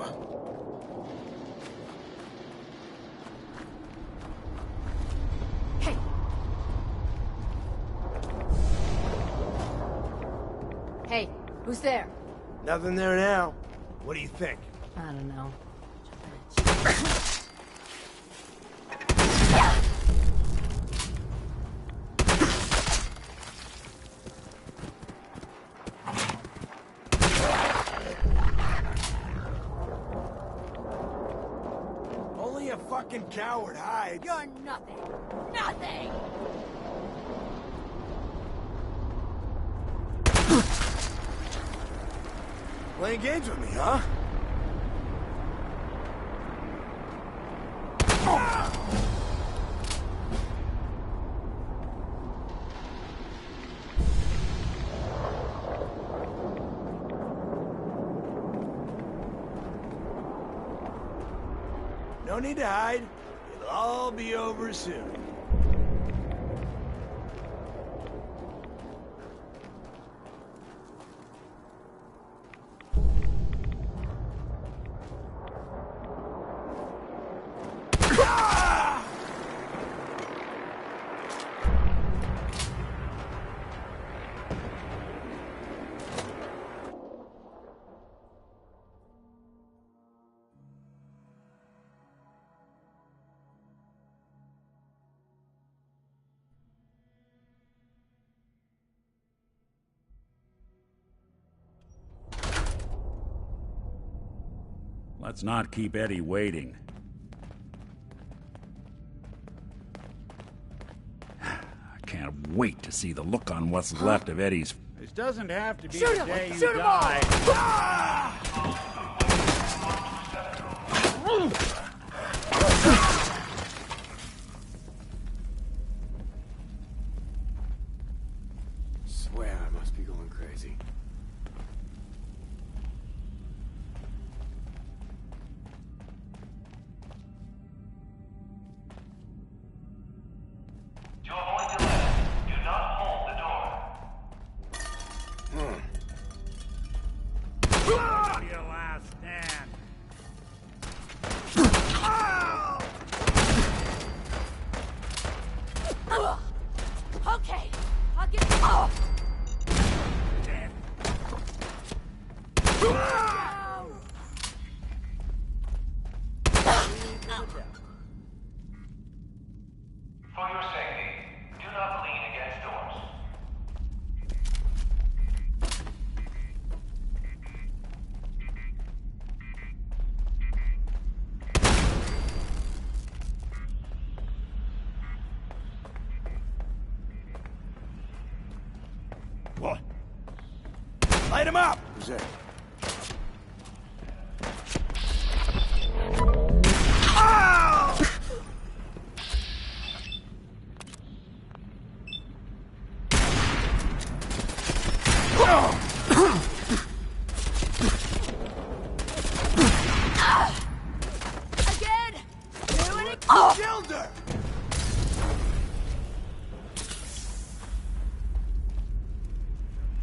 over. Hey! Hey, who's there? Nothing there now. What do you think? I don't know. Only a fucking coward hides. You're nothing. Nothing! Playing games with me, huh? No need to hide. It'll all be over soon. Let's not keep Eddie waiting. I can't wait to see the look on what's left of Eddie's. This doesn't have to be Shoot the him! day you Shoot 'em die. Swear I must be going crazy. To avoid delay, do not hold the door. Your last stand. Okay, I'll get you. Oh. Dead. For your safety, do not lean against doors. What? Light him up! Who's there? Again! Doing it! Killed her!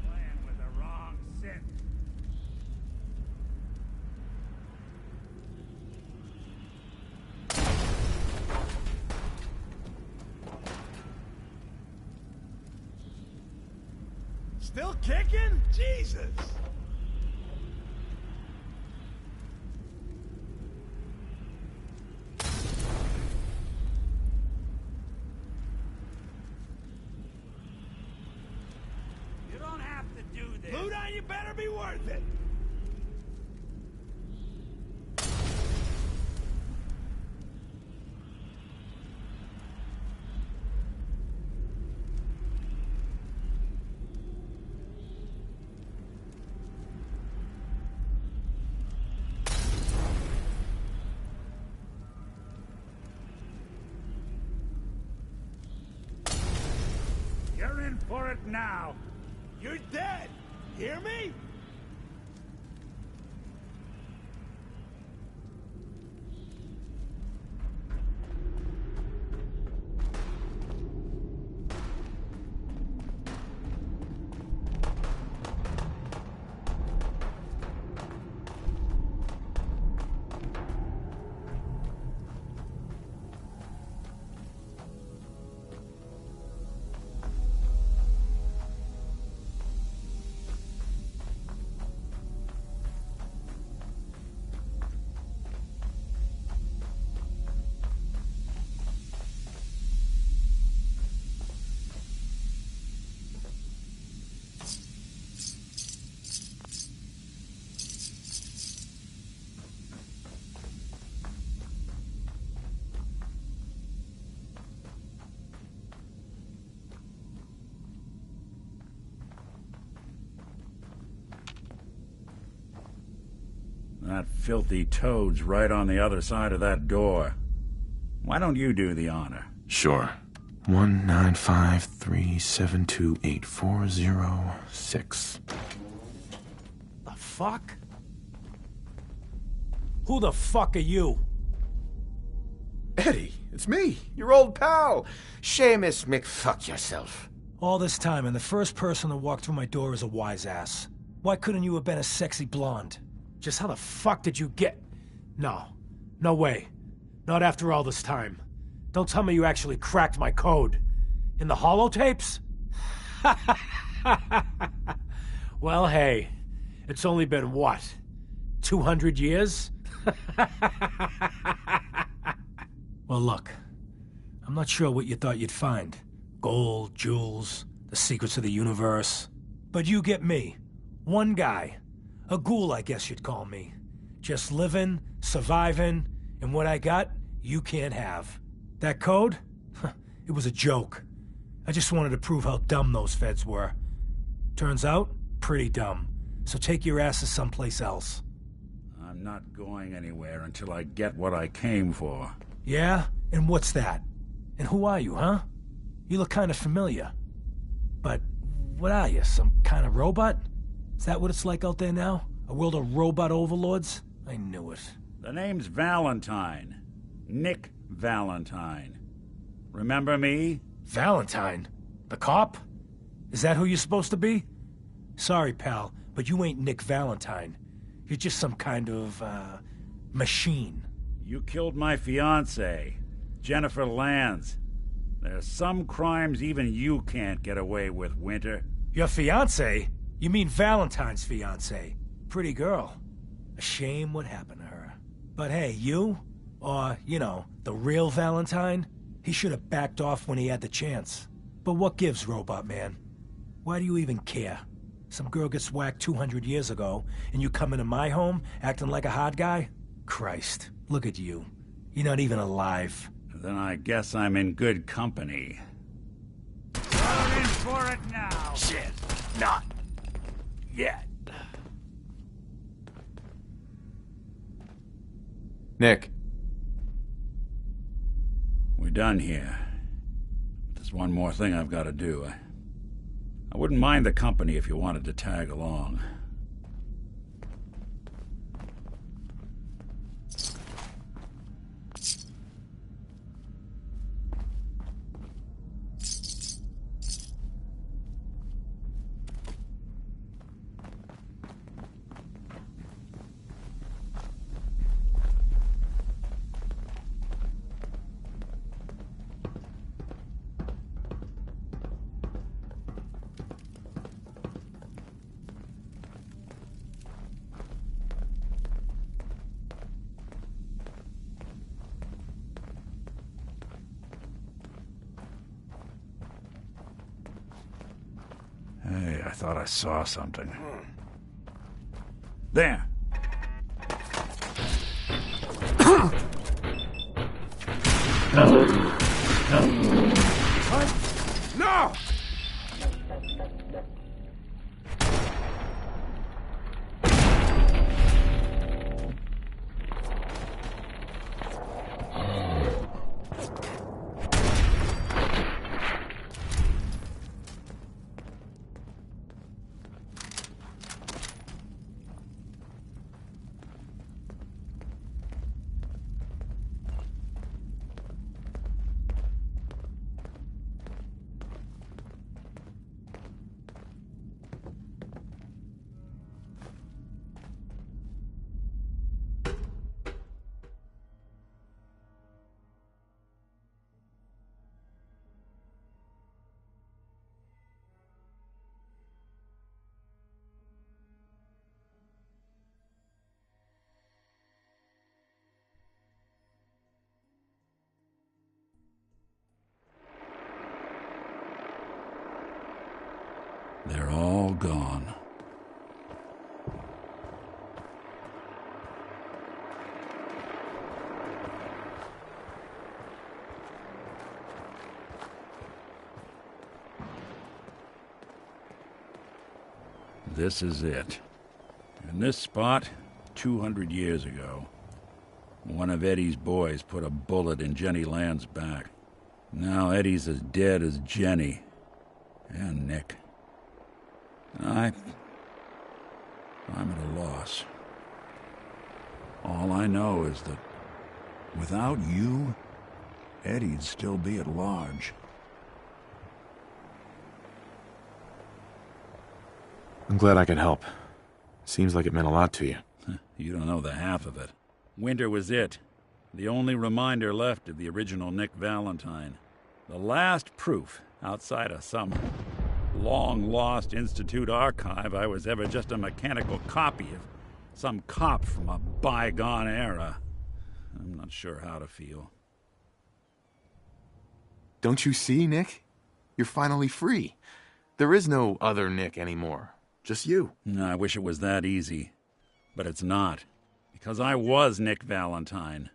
Playing with the wrong synth. Still kicking? Jesus! You don't have to do this. Luda, you better be worth it! You're in for it now. You're dead! Hear me? That filthy toad's right on the other side of that door. Why don't you do the honor? Sure. 19537284006. The fuck? Who the fuck are you? Eddie, it's me, your old pal, Seamus McFuck yourself. All this time, and the first person to walk through my door is a wise ass. Why couldn't you have been a sexy blonde? Just how the fuck did you get... No. No way. Not after all this time. Don't tell me you actually cracked my code. In the holotapes? Well, hey. It's only been, what? 200 years? Well, look. I'm not sure what you thought you'd find. Gold, jewels, the secrets of the universe. But you get me. One guy. A ghoul, I guess you'd call me. Just living, surviving, and what I got, you can't have. That code? It was a joke. I just wanted to prove how dumb those feds were. Turns out, pretty dumb. So take your asses someplace else. I'm not going anywhere until I get what I came for. Yeah? And what's that? And who are you, huh? You look kind of familiar. But what are you, some kind of robot? Is that what it's like out there now? A world of robot overlords? I knew it. The name's Valentine. Nick Valentine. Remember me? Valentine? The cop? Is that who you're supposed to be? Sorry, pal, but you ain't Nick Valentine. You're just some kind of, machine. You killed my fiancée, Jennifer Lands. There's some crimes even you can't get away with, Winter. Your fiancée? You mean Valentine's fiancée? Pretty girl. A shame what happened to her. But hey, you? Or, you know, the real Valentine? He should have backed off when he had the chance. But what gives, Robot Man? Why do you even care? Some girl gets whacked 200 years ago, and you come into my home acting like a hot guy? Christ, look at you. You're not even alive. Then I guess I'm in good company. You're in for it now. Shit, not yet. Nick. We're done here. There's one more thing I've got to do. I wouldn't mind the company if you wanted to tag along. Hey, I thought I saw something. There! No! They're all gone. This is it. In this spot, 200 years ago. One of Eddie's boys put a bullet in Jenny Land's back. Now Eddie's as dead as Jenny. And Nick. I'm at a loss. All I know is that without you, Eddie'd still be at large. I'm glad I could help. Seems like it meant a lot to you. You don't know the half of it. Winter was it. The only reminder left of the original Nick Valentine. The last proof, outside of some long-lost Institute archive, I was ever just a mechanical copy of some cop from a bygone era. I'm not sure how to feel. Don't you see, Nick? You're finally free. There is no other Nick anymore. Just you. I wish it was that easy. But it's not. Because I was Nick Valentine.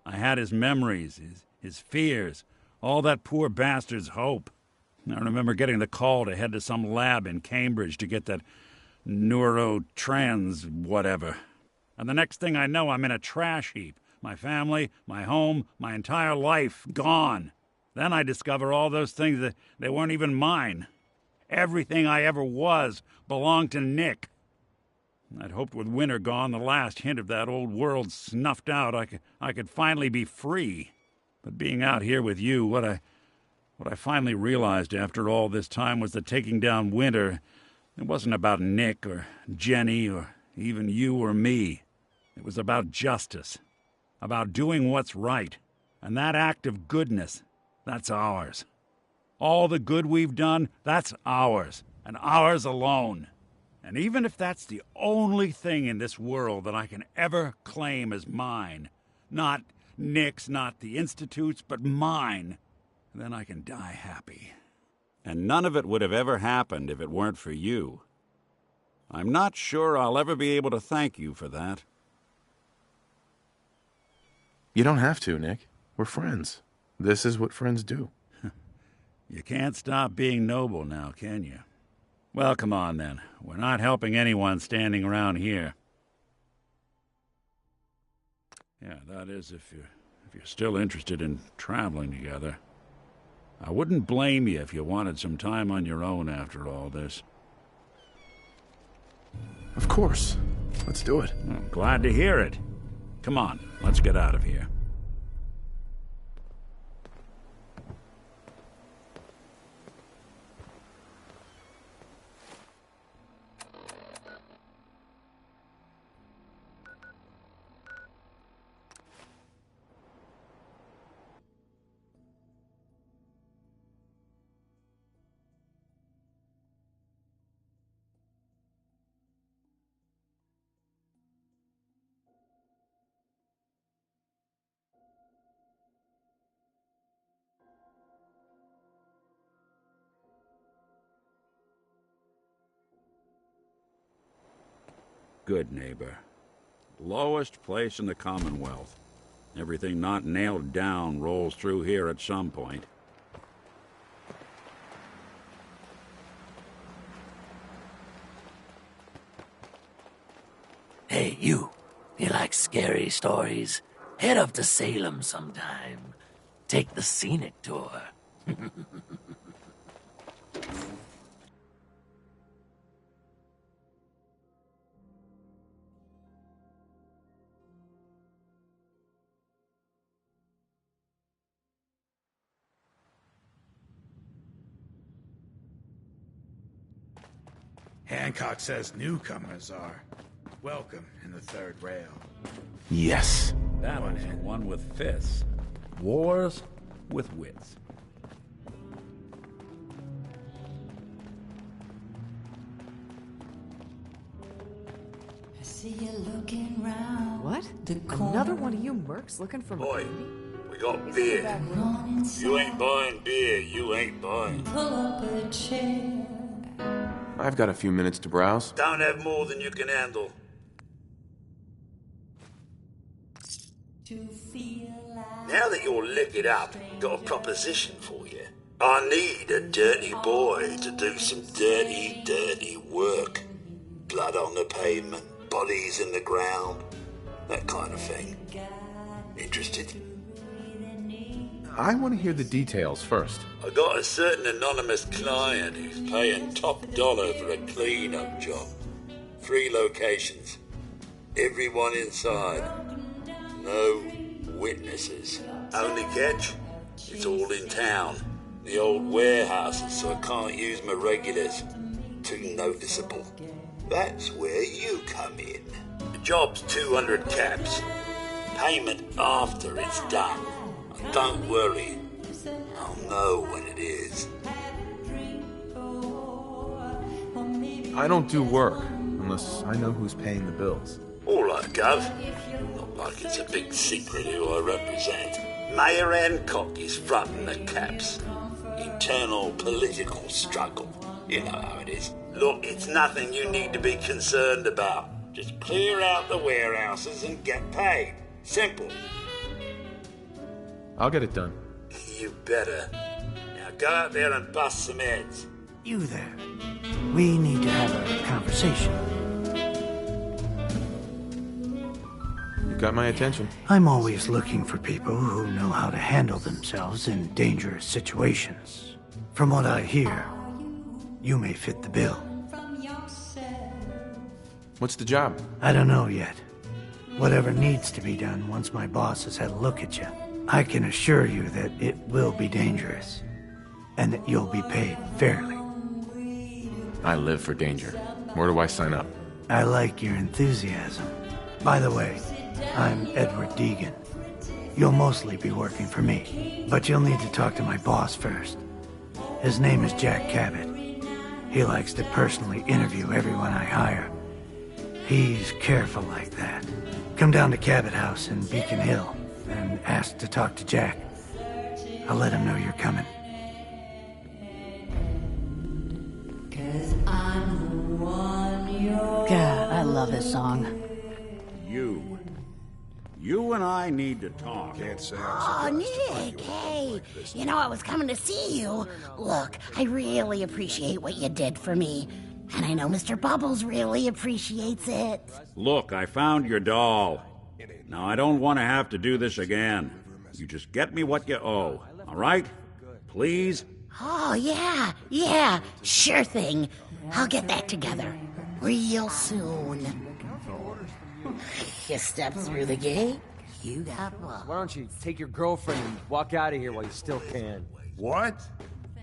I had his memories, his fears, all that poor bastard's hope. I remember getting the call to head to some lab in Cambridge to get that neurotrans whatever. And the next thing I know, I'm in a trash heap. My family, my home, my entire life gone. Then I discover all those things that they weren't even mine. Everything I ever was belonged to Nick. I'd hoped with Winter gone, the last hint of that old world snuffed out, I could finally be free. But being out here with you, what I finally realized after all this time was that taking down Winter, it wasn't about Nick or Jenny or even you or me. It was about justice, about doing what's right. And that act of goodness, that's ours. All the good we've done, that's ours, and ours alone. And even if that's the only thing in this world that I can ever claim as mine, not Nick's, not the Institute's, but mine, then I can die happy. And none of it would have ever happened if it weren't for you. I'm not sure I'll ever be able to thank you for that. You don't have to, Nick. We're friends. This is what friends do. You can't stop being noble now, can you? Well, come on then. We're not helping anyone standing around here. Yeah, that is if you're still interested in traveling together. I wouldn't blame you if you wanted some time on your own after all this. Of course. Let's do it. I'm glad to hear it. Come on, let's get out of here. Good neighbor. Lowest place in the Commonwealth. Everything not nailed down rolls through here at some point. Hey, you like scary stories? Head up to Salem sometime. Take the scenic tour. Hancock says newcomers are welcome in the third rail. Yes. That was the one with fists. Wars with wits. I see you looking round. What? Another one of you mercs looking for Boy, McCready? we got beer. You ain't buying beer, you ain't buying. Pull up a chair. I've got a few minutes to browse. Don't have more than you can handle. To feel like Now that you're liquored up, got a proposition for you. I need a dirty boy to do some dirty, dirty work. Blood on the pavement, bodies in the ground, that kind of thing. Interested? I want to hear the details first. I got a certain anonymous client who's paying top dollar for a clean-up job. 3 locations. Everyone inside. No witnesses. Only catch? It's all in town. The old warehouses, so I can't use my regulars. Too noticeable. That's where you come in. The job's 200 caps. Payment after it's done. And don't worry. I'll know when it is. I don't do work unless I know who's paying the bills. All right, Gov. Not like it's a big secret who I represent. Mayor Hancock is fronting the caps. Internal political struggle. You know how it is. Look, it's nothing you need to be concerned about. Just clear out the warehouses and get paid. Simple. I'll get it done. You better. Now go out there and bust some heads. You there. We need to have a conversation. You got my attention. I'm always looking for people who know how to handle themselves in dangerous situations. From what I hear, you may fit the bill. What's the job? I don't know yet. Whatever needs to be done once my boss has had a look at you. I can assure you that it will be dangerous, and that you'll be paid fairly. I live for danger. Where do I sign up? I like your enthusiasm. By the way, I'm Edward Deegan. You'll mostly be working for me, but you'll need to talk to my boss first. His name is Jack Cabot. He likes to personally interview everyone I hire. He's careful like that. Come down to Cabot House in Beacon Hill and ask to talk to Jack. I'll let him know you're coming. God, I love this song. You and I need to talk. Oh, Nick, hey. You know, I was coming to see you. Look, I really appreciate what you did for me. And I know Mr. Bubbles really appreciates it. Look, I found your doll. Now, I don't want to have to do this again. You just get me what you owe, all right? Please? Oh, yeah, sure thing. I'll get that together real soon. You step through the gate, you got luck. Why don't you take your girlfriend and walk out of here while you still can? What?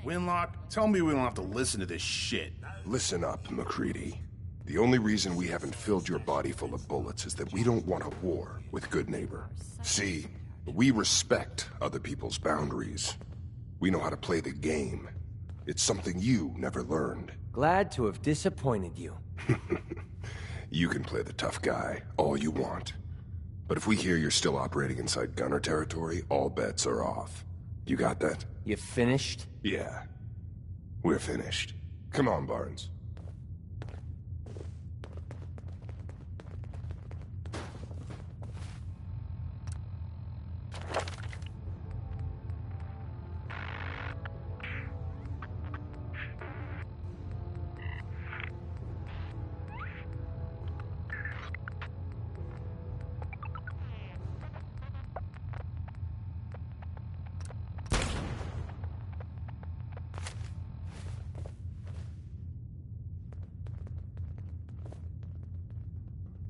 Winlock, tell me we don't have to listen to this shit. Listen up, MacReady. The only reason we haven't filled your body full of bullets is that we don't want a war with Good Neighbor. See, we respect other people's boundaries. We know how to play the game. It's something you never learned. Glad to have disappointed you. You can play the tough guy all you want. But if we hear you're still operating inside Gunner territory, all bets are off. You got that? You finished? Yeah. We're finished. Come on, Barnes.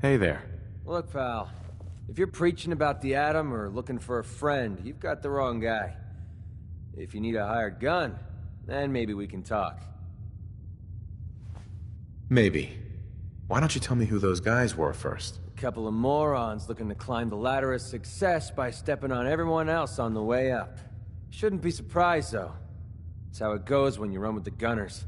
Hey there. Look, pal. If you're preaching about the Atom or looking for a friend, you've got the wrong guy. If you need a hired gun, then maybe we can talk. Maybe. Why don't you tell me who those guys were first? A couple of morons looking to climb the ladder of success by stepping on everyone else on the way up. Shouldn't be surprised, though. It's how it goes when you run with the Gunners.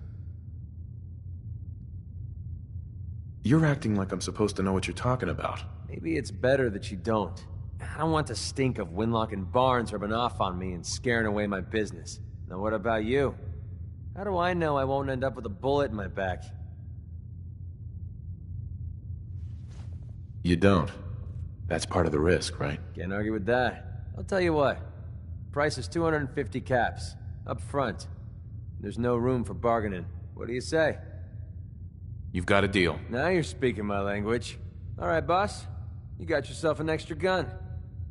You're acting like I'm supposed to know what you're talking about. Maybe it's better that you don't. I don't want the stink of Winlock and Barnes rubbing off on me and scaring away my business. Now what about you? How do I know I won't end up with a bullet in my back? You don't. That's part of the risk, right? Can't argue with that. I'll tell you what. Price is 250 caps. Up front. There's no room for bargaining. What do you say? You've got a deal. Now you're speaking my language. All right, boss. You got yourself an extra gun.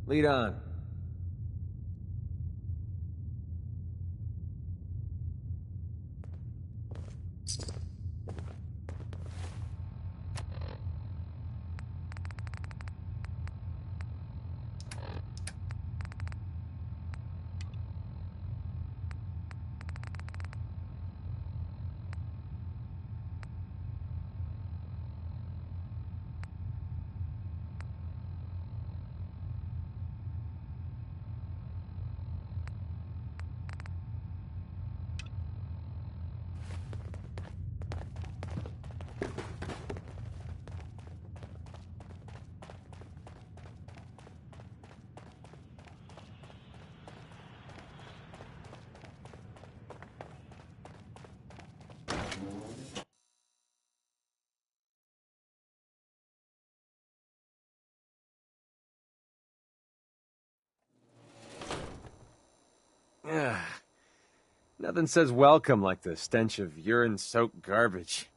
Lead on. Ugh. Nothing says welcome like the stench of urine-soaked garbage.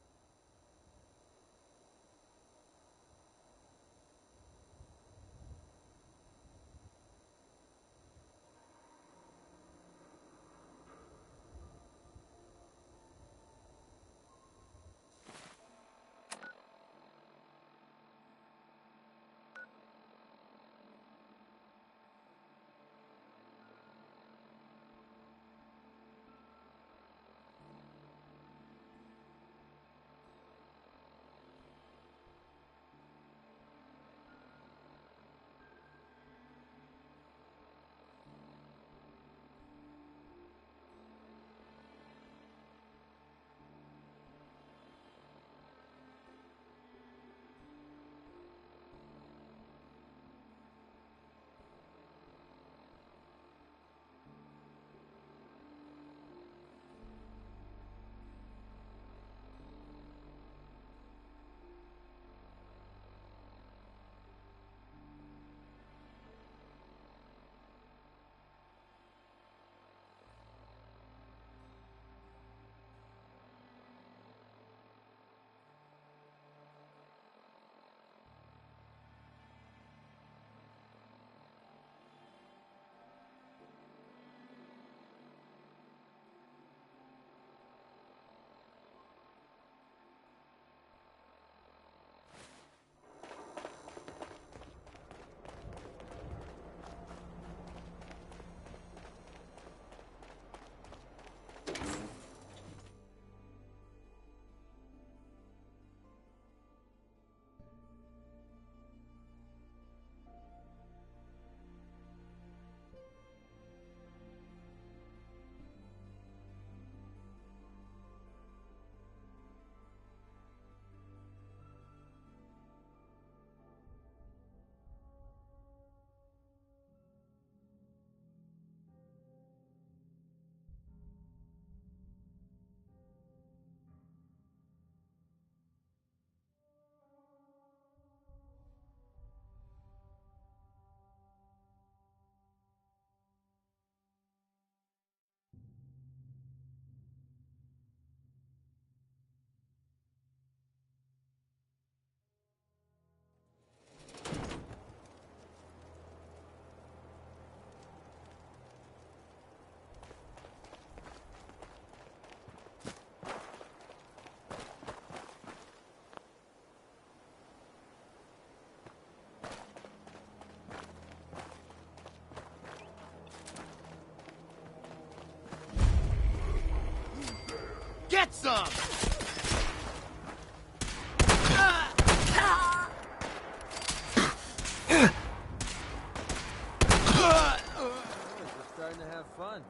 Get some! We're starting to have fun.